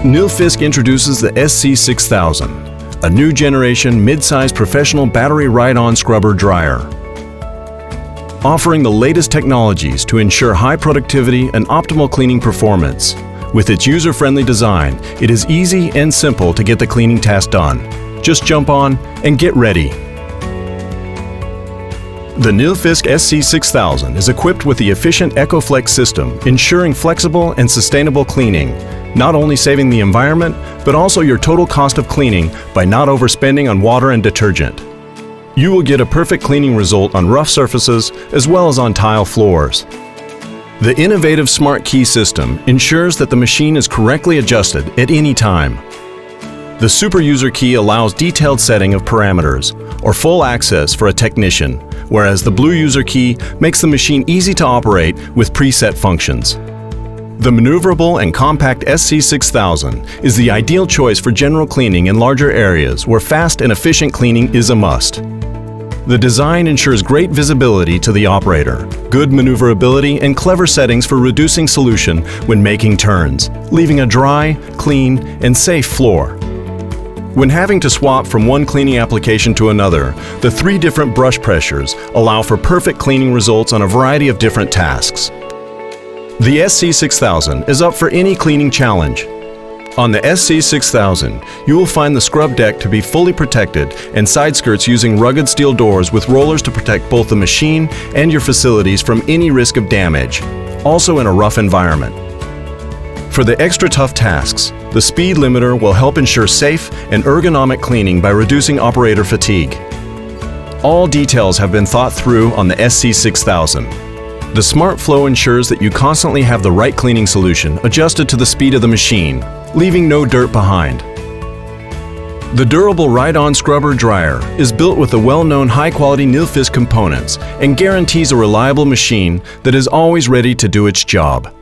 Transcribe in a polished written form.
Nilfisk introduces the SC6000, a new generation mid-size professional battery ride-on scrubber dryer. Offering the latest technologies to ensure high productivity and optimal cleaning performance. With its user-friendly design, it is easy and simple to get the cleaning task done. Just jump on and get ready. The Nilfisk SC6000 is equipped with the efficient EcoFlex system, ensuring flexible and sustainable cleaning, not only saving the environment, but also your total cost of cleaning by not overspending on water and detergent. You will get a perfect cleaning result on rough surfaces as well as on tile floors. The innovative Smart Key system ensures that the machine is correctly adjusted at any time. The Super User Key allows detailed setting of parameters or full access for a technician, whereas the Blue User Key makes the machine easy to operate with preset functions. The maneuverable and compact SC6000 is the ideal choice for general cleaning in larger areas where fast and efficient cleaning is a must. The design ensures great visibility to the operator, good maneuverability, and clever settings for reducing solution when making turns, leaving a dry, clean, and safe floor. When having to swap from one cleaning application to another, the 3 different brush pressures allow for perfect cleaning results on a variety of different tasks. The SC6000 is up for any cleaning challenge. On the SC6000, you will find the scrub deck to be fully protected and side skirts using rugged steel doors with rollers to protect both the machine and your facilities from any risk of damage, also in a rough environment. For the extra tough tasks, the speed limiter will help ensure safe and ergonomic cleaning by reducing operator fatigue. All details have been thought through on the SC6000. The Smart Flow ensures that you constantly have the right cleaning solution adjusted to the speed of the machine, leaving no dirt behind. The durable ride-on scrubber dryer is built with the well-known high-quality Nilfisk components and guarantees a reliable machine that is always ready to do its job.